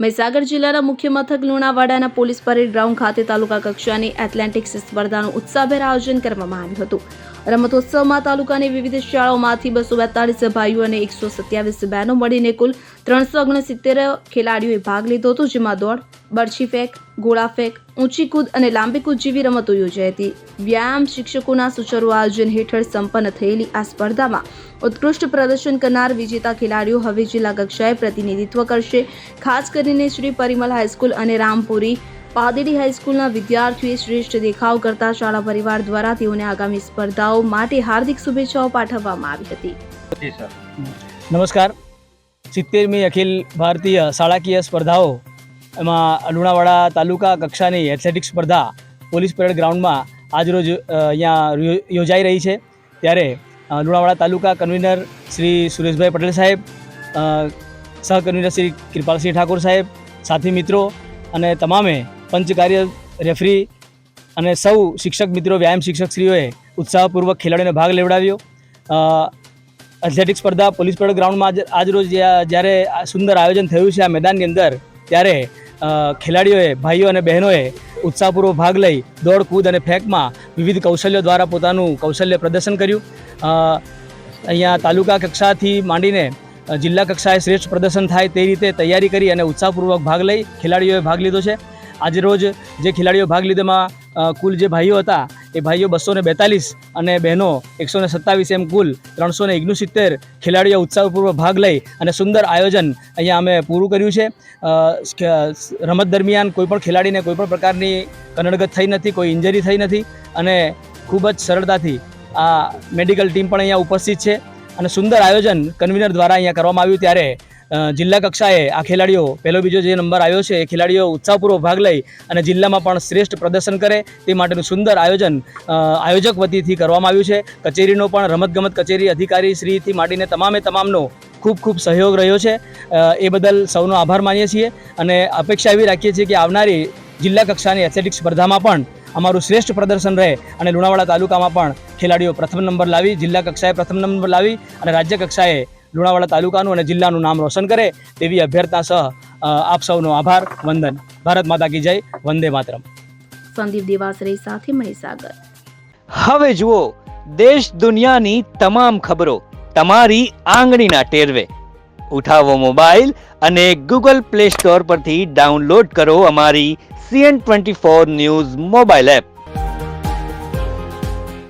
મહીસાગર જિલ્લાના મુખ્ય મથક લુણાવાડાના પોલીસ પરેડ ગ્રાઉન્ડ ખાતે તાલુકા કક્ષાની એથ્લેટિક્સ સ્પર્ધાનું ઉત્સાહભેર આયોજન કરવામાં આવ્યું હતું। રમતોત્સવમાં તાલુકાની વિવિધ શાળાઓમાંથી 242 ભાઈઓ અને 127 બહેનો મળીને કુલ 369 ખેલાડીઓએ ભાગ લીધો હતો, જેમાં દોડ, બરછી ફેંક, ગોળા ફેંક, ઊંચી કૂદ અને લાંબી કૂદ જેવી રમતો યોજાઈ હતી। વ્યાયામ શિક્ષકોના સુચારુ આયોજન હેઠળ સંપન્ન થયેલી આ સ્પર્ધામાં ઉત્કૃષ્ટ પ્રદર્શન કરનાર વિજેતા ખેલાડીઓ હવે જિલ્લા કક્ષાએ પ્રતિનિધિત્વ કરશે। ખાસ કરીને શ્રી પરિમલ હાઈસ્કૂલ અને રામપુરી પાદેડી હાઈસ્કૂલના વિદ્યાર્થીઓએ શ્રેષ્ઠ દેખાવ કરતા શાળા પરિવાર દ્વારા તેઓને આગામી સ્પર્ધાઓ માટે હાર્દિક શુભેચ્છાઓ પાઠવવામાં આવી હતી। નમસ્કાર। 70મી અખિલ ભારતીય શાળાકીય સ્પર્ધાઓ એમાં લુણાવાડા તાલુકા કક્ષાની એથ્લેટિક્સ સ્પર્ધા પોલીસ પરેડ ગ્રાઉન્ડમાં આજરોજ અહીંયા યોજાઈ રહી છે। ત્યારે લુણાવાડા તાલુકા કન્વીનર શ્રી સુરેશભાઈ પટેલ સાહેબ, સહ કન્વીનર શ્રી કૃપાલસિંહ ઠાકોર સાહેબ, સાથી મિત્રો અને તમામે પંચકાર્ય રેફરી અને સૌ શિક્ષક મિત્રો, વ્યાયામ શિક્ષકશ્રીઓએ ઉત્સાહપૂર્વક ખેલાડીઓને ભાગ લેવડાવ્યો। એથ્લેટિક્સ સ્પર્ધા પોલીસ પરેડ ગ્રાઉન્ડમાં આજરોજ જ્યારે સુંદર આયોજન થયું છે આ મેદાનની અંદર, ત્યારે ખેલાડીઓએ, ભાઈઓ અને બહેનોએ ઉત્સાહપૂર્વક ભાગ લઈ દોડ, કૂદ અને ફેંકમાં વિવિધ કૌશલ્યો દ્વારા પોતાનું કૌશલ્ય પ્રદર્શન કર્યું। અહીંયા તાલુકા કક્ષાથી માંડીને જિલ્લા કક્ષાએ શ્રેષ્ઠ પ્રદર્શન થાય તે રીતે તૈયારી કરી અને ઉત્સાહપૂર્વક ભાગ લઈ ખેલાડીઓએ ભાગ લીધો છે। આજે રોજ જે ખેલાડીઓ ભાગ લીધામાં કુલ જે ભાઈઓ હતા એ ભાઈઓ 242 અને બહેનો 127, એમ કુલ 369 ખેલાડીઓ ઉત્સાહપૂર્વક ભાગ લઈ અને સુંદર આયોજન અહીંયા અમે પૂરું કર્યું છે। રમત દરમિયાન કોઈપણ ખેલાડીને કોઈપણ પ્રકારની કનડગત થઈ નથી, કોઈ ઇન્જરી થઈ નથી અને ખૂબ જ સરળતાથી આ મેડિકલ ટીમ પણ અહીંયા ઉપસ્થિત છે અને સુંદર આયોજન કન્વીનર દ્વારા અહીંયા કરવામાં આવ્યું। ત્યારે જિલ્લા કક્ષાએ આ ખેલાડીઓ પહેલો બીજો જે નંબર આવ્યો છે એ ખેલાડીઓ ઉત્સાહપૂર્વક ભાગ લઈ અને જિલ્લામાં પણ શ્રેષ્ઠ પ્રદર્શન કરે તે માટેનું સુંદર આયોજન આયોજક વતીથી કરવામાં આવ્યું છે। કચેરીનો પણ, રમતગમત કચેરી અધિકારી શ્રીથી માંડીને તમામનો ખૂબ ખૂબ સહયોગ રહ્યો છે। એ બદલ સૌનો આભાર માનીએ છીએ અને અપેક્ષા એવી રાખીએ છીએ કે આવનારી જિલ્લા કક્ષાની એથ્લેટિક્સ સ્પર્ધામાં પણ અમારું શ્રેષ્ઠ પ્રદર્શન રહે અને લુણાવાડા તાલુકામાં પણ ખેલાડીઓ પ્રથમ નંબર લાવી, જિલ્લા કક્ષાએ પ્રથમ નંબર લાવી અને રાજ્ય કક્ષાએ લુણાવાડા તાલુકાનું અને જિલ્લાનું નામ રોશન કરે તેવી અભ્યર્થના સહ આપ સૌનો આભાર, વંદન। ભારત માતા કી જય, વંદે માતરમ। સંદીપ દેવાસરે સાથે મહીસાગર। હવે જુઓ દેશ દુનિયાની તમામ ખબરો તમારી આંગળીના ટેરવે। ઉઠાવો મોબાઈલ અને ગૂગલ પ્લે સ્ટોર પરથી ડાઉનલોડ કરો અમારી CN24 ન્યૂઝ મોબાઈલ એપ।